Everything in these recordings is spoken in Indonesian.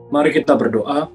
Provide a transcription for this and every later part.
Mari kita berdoa.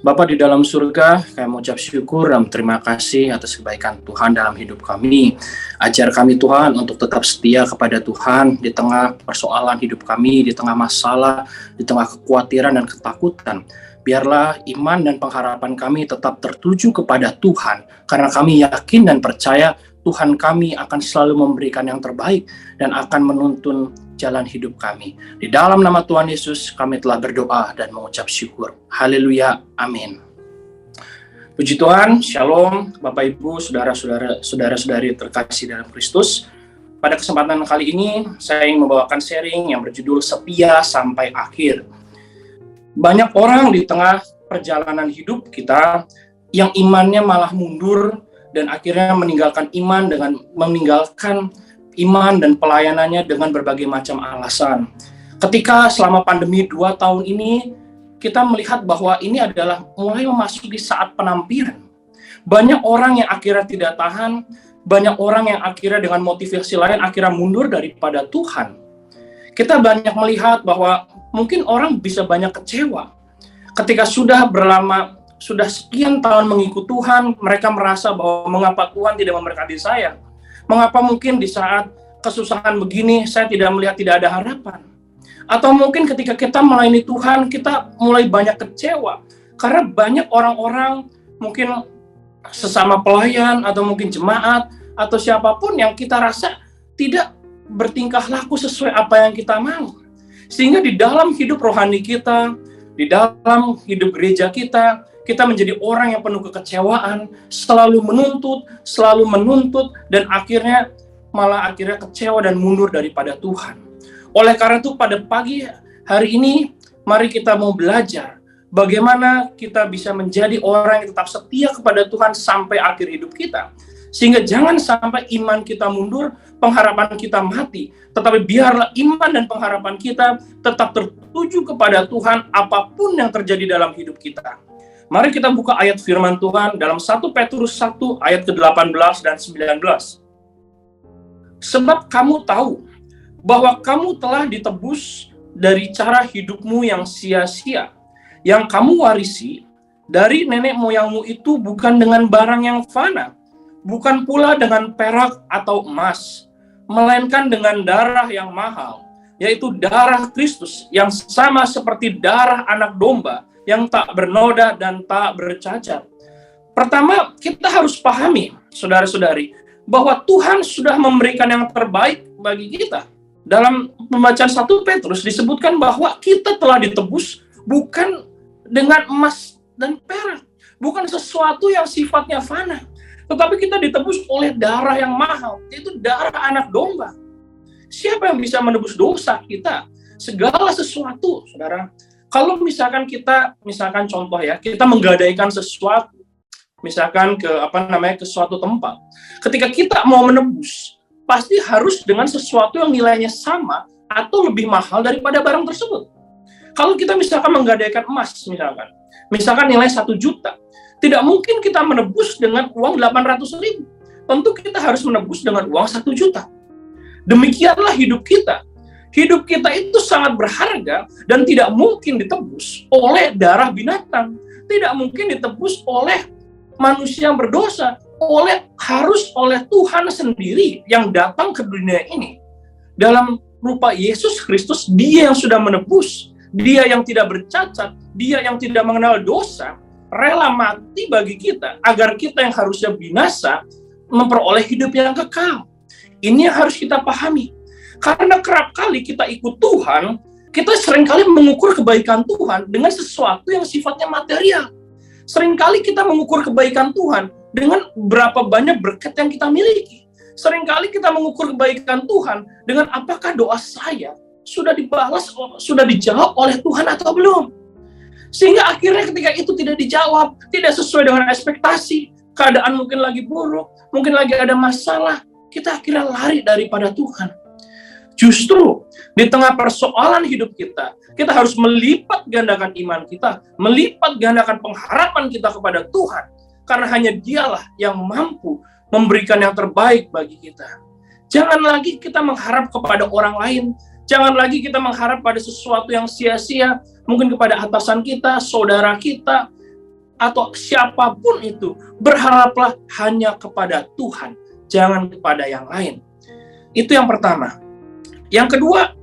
Bapa di dalam surga, kami mengucap syukur dan terima kasih atas kebaikan Tuhan dalam hidup kami. Ajar kami Tuhan untuk tetap setia kepada Tuhan di tengah persoalan hidup kami, di tengah masalah, di tengah kekhawatiran dan ketakutan. Biarlah iman dan pengharapan kami tetap tertuju kepada Tuhan, karena kami yakin dan percaya Tuhan kami akan selalu memberikan yang terbaik dan akan menuntun jalan hidup kami. Di dalam nama Tuhan Yesus kami telah berdoa dan mengucap syukur. Haleluya, amin. Puji Tuhan, shalom Bapak Ibu, saudara-saudari terkasih dalam Kristus. Pada kesempatan kali ini saya ingin membawakan sharing yang berjudul Setia Sampai Akhir. Banyak orang di tengah perjalanan hidup kita yang imannya malah mundur dan akhirnya meninggalkan iman dan pelayanannya dengan berbagai macam alasan. Ketika selama pandemi 2 tahun ini, kita melihat bahwa ini adalah mulai memasuki saat penampilan. Banyak orang yang akhirnya tidak tahan, banyak orang yang akhirnya dengan motivasi lain akhirnya mundur daripada Tuhan. Kita banyak melihat bahwa mungkin orang bisa banyak kecewa. Ketika sudah sekian tahun mengikut Tuhan, mereka merasa bahwa mengapa Tuhan tidak memberkati saya? Mengapa mungkin di saat kesusahan begini saya tidak melihat tidak ada harapan? Atau mungkin ketika kita melayani Tuhan, kita mulai banyak kecewa karena banyak orang-orang mungkin sesama pelayan atau mungkin jemaat atau siapapun yang kita rasa tidak bertingkah laku sesuai apa yang kita mau. Sehingga di dalam hidup rohani kita, di dalam hidup gereja kita menjadi orang yang penuh kekecewaan, selalu menuntut, dan akhirnya kecewa dan mundur daripada Tuhan. Oleh karena itu pada pagi hari ini, mari kita mau belajar bagaimana kita bisa menjadi orang yang tetap setia kepada Tuhan sampai akhir hidup kita. Sehingga jangan sampai iman kita mundur, pengharapan kita mati, tetapi biarlah iman dan pengharapan kita tetap tertuju kepada Tuhan apapun yang terjadi dalam hidup kita. Mari kita buka ayat firman Tuhan dalam 1 Petrus 1 ayat ke-18 dan 19. Sebab kamu tahu bahwa kamu telah ditebus dari cara hidupmu yang sia-sia, yang kamu warisi dari nenek moyangmu itu bukan dengan barang yang fana, bukan pula dengan perak atau emas, melainkan dengan darah yang mahal, yaitu darah Kristus yang sama seperti darah anak domba, yang tak bernoda dan tak bercacat. Pertama, kita harus pahami, saudara-saudari, bahwa Tuhan sudah memberikan yang terbaik bagi kita. Dalam pembacaan 1 Petrus disebutkan bahwa kita telah ditebus bukan dengan emas dan perak, bukan sesuatu yang sifatnya fana, tetapi kita ditebus oleh darah yang mahal, yaitu darah anak domba. Siapa yang bisa menebus dosa kita? Segala sesuatu, saudara. Kalau misalkan kita contoh ya, kita menggadaikan sesuatu, misalkan ke suatu tempat. Ketika kita mau menebus, pasti harus dengan sesuatu yang nilainya sama atau lebih mahal daripada barang tersebut. Kalau kita misalkan menggadaikan emas, misalkan nilai 1 juta, tidak mungkin kita menebus dengan uang 800.000. Tentu kita harus menebus dengan uang 1 juta. Demikianlah hidup kita. Hidup kita itu sangat berharga dan tidak mungkin ditebus oleh darah binatang, tidak mungkin ditebus oleh manusia yang berdosa, harus oleh Tuhan sendiri yang datang ke dunia ini. Dalam rupa Yesus Kristus, Dia yang sudah menebus, Dia yang tidak bercacat, Dia yang tidak mengenal dosa, rela mati bagi kita, agar kita yang harusnya binasa, memperoleh hidup yang kekal. Ini yang harus kita pahami. Karena kerap kali kita ikut Tuhan, kita seringkali mengukur kebaikan Tuhan dengan sesuatu yang sifatnya material. Seringkali kita mengukur kebaikan Tuhan dengan berapa banyak berkat yang kita miliki. Seringkali kita mengukur kebaikan Tuhan dengan apakah doa saya sudah dijawab oleh Tuhan atau belum. Sehingga akhirnya ketika itu tidak dijawab, tidak sesuai dengan ekspektasi, keadaan mungkin lagi buruk, mungkin lagi ada masalah, kita akhirnya lari daripada Tuhan. Justru di tengah persoalan hidup kita harus melipat gandakan iman kita, melipat gandakan pengharapan kita kepada Tuhan. Karena hanya Dialah yang mampu memberikan yang terbaik bagi kita. Jangan lagi kita mengharap kepada orang lain, Jangan lagi kita mengharap pada sesuatu yang sia-sia, mungkin kepada atasan kita, saudara kita, atau siapapun itu. Berharaplah hanya kepada Tuhan, jangan kepada yang lain. Itu yang pertama. Yang kedua,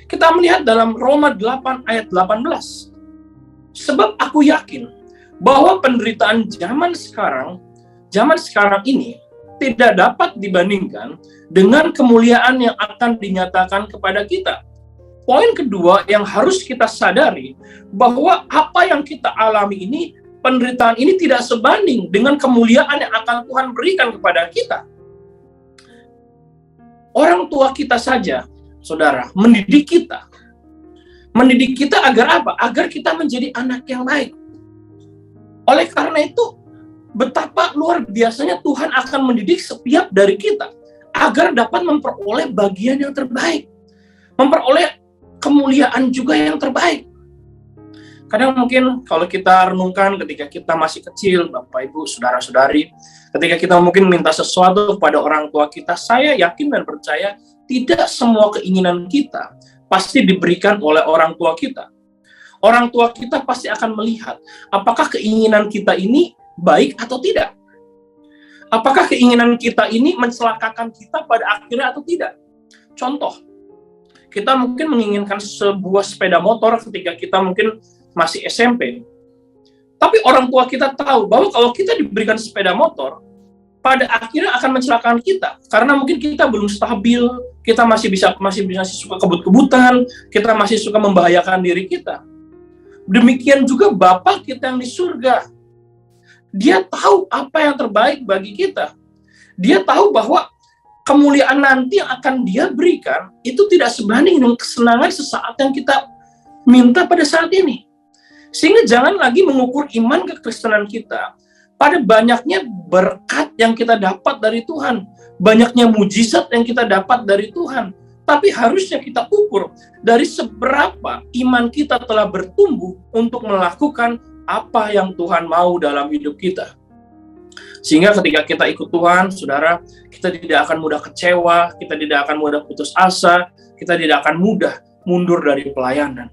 kita melihat dalam Roma 8 ayat 18. Sebab aku yakin bahwa penderitaan zaman sekarang ini tidak dapat dibandingkan dengan kemuliaan yang akan dinyatakan kepada kita. Poin kedua yang harus kita sadari, bahwa apa yang kita alami ini, penderitaan ini tidak sebanding dengan kemuliaan yang akan Tuhan berikan kepada kita. Orang tua kita saja, saudara, mendidik kita. Mendidik kita agar apa? Agar kita menjadi anak yang baik. Oleh karena itu, betapa luar biasanya Tuhan akan mendidik setiap dari kita agar dapat memperoleh bagian yang terbaik, memperoleh kemuliaan juga yang terbaik. Kadang mungkin kalau kita renungkan ketika kita masih kecil, Bapak, Ibu, Saudara-saudari, ketika kita mungkin minta sesuatu kepada orang tua kita, saya yakin dan percaya tidak semua keinginan kita pasti diberikan oleh orang tua kita. Orang tua kita pasti akan melihat apakah keinginan kita ini baik atau tidak. Apakah keinginan kita ini mencelakakan kita pada akhirnya atau tidak. Contoh, kita mungkin menginginkan sebuah sepeda motor ketika kita mungkin masih SMP. Tapi orang tua kita tahu bahwa kalau kita diberikan sepeda motor, pada akhirnya akan mencelakakan kita. Karena mungkin kita belum stabil, kita masih suka kebut-kebutan, kita masih suka membahayakan diri kita. Demikian juga Bapa kita yang di surga. Dia tahu apa yang terbaik bagi kita. Dia tahu bahwa kemuliaan nanti yang akan Dia berikan itu tidak sebanding dengan kesenangan sesaat yang kita minta pada saat ini. Sehingga jangan lagi mengukur iman kekristenan kita pada banyaknya berkat yang kita dapat dari Tuhan, banyaknya mujizat yang kita dapat dari Tuhan. Tapi harusnya kita ukur dari seberapa iman kita telah bertumbuh untuk melakukan apa yang Tuhan mau dalam hidup kita. Sehingga ketika kita ikut Tuhan, saudara, kita tidak akan mudah kecewa, kita tidak akan mudah putus asa, kita tidak akan mudah mundur dari pelayanan.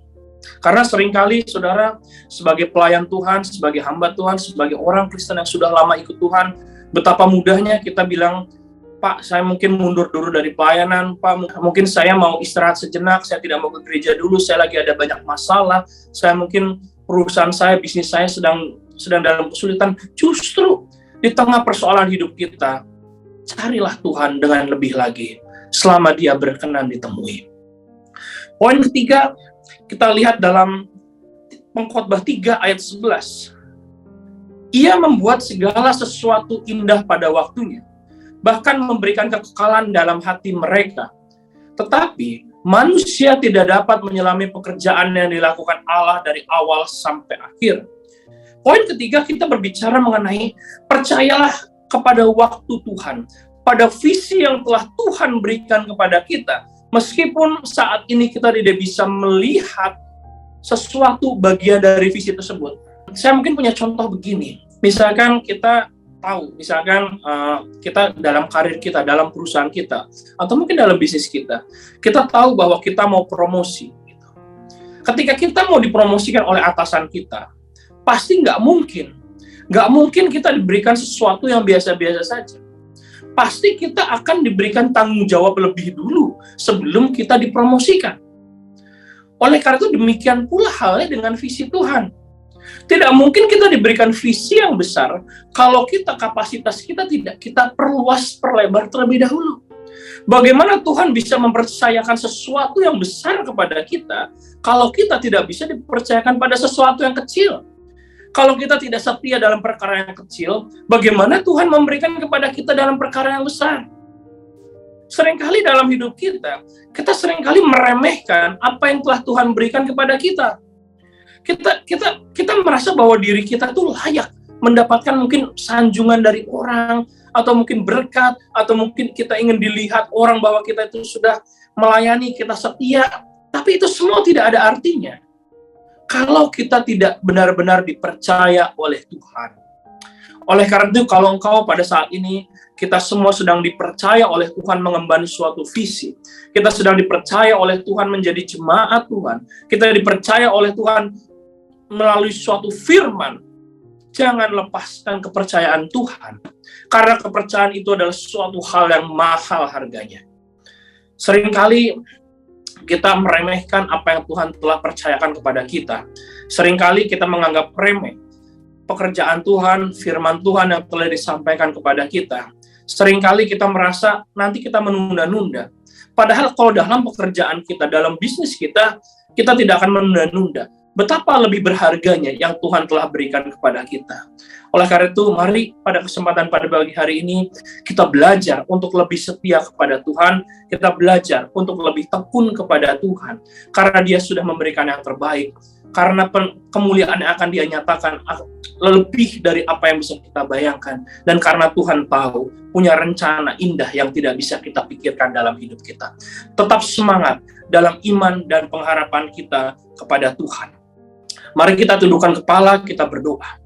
Karena seringkali, saudara, sebagai pelayan Tuhan, sebagai hamba Tuhan, sebagai orang Kristen yang sudah lama ikut Tuhan, betapa mudahnya kita bilang, Pak, saya mungkin mundur dulu dari pelayanan, Pak, mungkin saya mau istirahat sejenak, saya tidak mau ke gereja dulu, saya lagi ada banyak masalah, saya mungkin perusahaan saya, bisnis saya sedang dalam kesulitan. Justru di tengah persoalan hidup kita, carilah Tuhan dengan lebih lagi, selama Dia berkenan ditemui. Poin ketiga, kita lihat dalam Pengkhotbah 3 ayat 11. Ia membuat segala sesuatu indah pada waktunya, bahkan memberikan kekekalan dalam hati mereka. Tetapi manusia tidak dapat menyelami pekerjaan yang dilakukan Allah dari awal sampai akhir. Poin ketiga, kita berbicara mengenai percayalah kepada waktu Tuhan, pada visi yang telah Tuhan berikan kepada kita. Meskipun saat ini kita tidak bisa melihat sesuatu bagian dari visi tersebut. Saya mungkin punya contoh begini. Misalkan kita tahu, kita dalam karir kita, dalam perusahaan kita, atau mungkin dalam bisnis kita tahu bahwa kita mau promosi. Ketika kita mau dipromosikan oleh atasan kita, pasti nggak mungkin kita diberikan sesuatu yang biasa-biasa saja. Pasti kita akan diberikan tanggung jawab lebih dulu sebelum kita dipromosikan. Oleh karena itu demikian pula halnya dengan visi Tuhan. Tidak mungkin kita diberikan visi yang besar kalau kapasitas kita tidak kita perlebar terlebih dahulu. Bagaimana Tuhan bisa mempercayakan sesuatu yang besar kepada kita kalau kita tidak bisa dipercayakan pada sesuatu yang kecil? Kalau kita tidak setia dalam perkara yang kecil, bagaimana Tuhan memberikan kepada kita dalam perkara yang besar? Seringkali dalam hidup kita seringkali meremehkan apa yang telah Tuhan berikan kepada kita. Kita merasa bahwa diri kita tuh layak mendapatkan mungkin sanjungan dari orang, atau mungkin berkat, atau mungkin kita ingin dilihat orang bahwa kita itu sudah melayani, kita setia. Tapi itu semua tidak ada artinya kalau kita tidak benar-benar dipercaya oleh Tuhan. Oleh karena itu, kalau engkau pada saat ini, kita semua sedang dipercaya oleh Tuhan mengemban suatu visi. Kita sedang dipercaya oleh Tuhan menjadi jemaat Tuhan. Kita dipercaya oleh Tuhan melalui suatu firman. Jangan lepaskan kepercayaan Tuhan. Karena kepercayaan itu adalah suatu hal yang mahal harganya. Seringkali kita meremehkan apa yang Tuhan telah percayakan kepada kita. Seringkali kita menganggap remeh pekerjaan Tuhan, firman Tuhan yang telah disampaikan kepada kita. Seringkali kita merasa nanti kita menunda-nunda. Padahal kalau dalam pekerjaan kita, dalam bisnis kita, kita tidak akan menunda-nunda. Betapa lebih berharganya yang Tuhan telah berikan kepada kita. Oleh karena itu, mari pada kesempatan pada pagi hari ini, kita belajar untuk lebih setia kepada Tuhan, kita belajar untuk lebih tekun kepada Tuhan, karena Dia sudah memberikan yang terbaik. Karena kemuliaan yang akan Dia nyatakan lebih dari apa yang bisa kita bayangkan. Dan karena Tuhan tahu, punya rencana indah yang tidak bisa kita pikirkan dalam hidup kita. Tetap semangat dalam iman dan pengharapan kita kepada Tuhan. Mari kita tundukkan kepala, kita berdoa.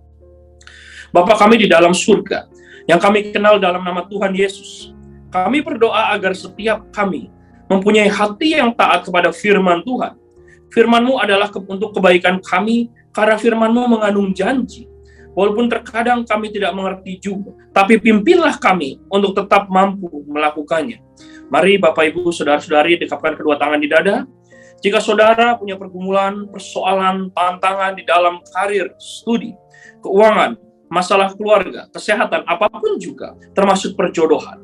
Bapa kami di dalam surga, yang kami kenal dalam nama Tuhan Yesus, kami berdoa agar setiap kami mempunyai hati yang taat kepada firman Tuhan. Firman-Mu adalah untuk kebaikan kami, karena firman-Mu mengandung janji. Walaupun terkadang kami tidak mengerti juga, tapi pimpinlah kami untuk tetap mampu melakukannya. Mari Bapak Ibu, Saudara-saudari, dekapkan kedua tangan di dada. Jika saudara punya pergumulan, persoalan, tantangan di dalam karir, studi, keuangan, masalah keluarga, kesehatan, apapun juga, termasuk perjodohan,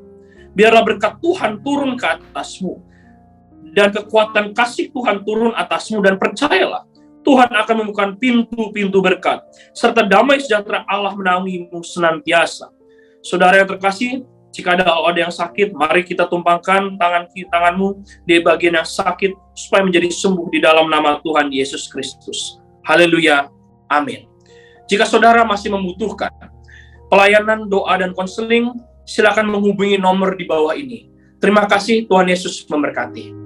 biarlah berkat Tuhan turun ke atasmu, dan kekuatan kasih Tuhan turun atasmu, dan percayalah, Tuhan akan membuka pintu-pintu berkat, serta damai sejahtera Allah menaungimu senantiasa. Saudara yang terkasih, jika ada yang sakit, mari kita tumpangkan tanganmu di bagian yang sakit, supaya menjadi sembuh di dalam nama Tuhan Yesus Kristus. Haleluya, amin. Jika saudara masih membutuhkan pelayanan, doa, dan konseling, silakan menghubungi nomor di bawah ini. Terima kasih, Tuhan Yesus memberkati.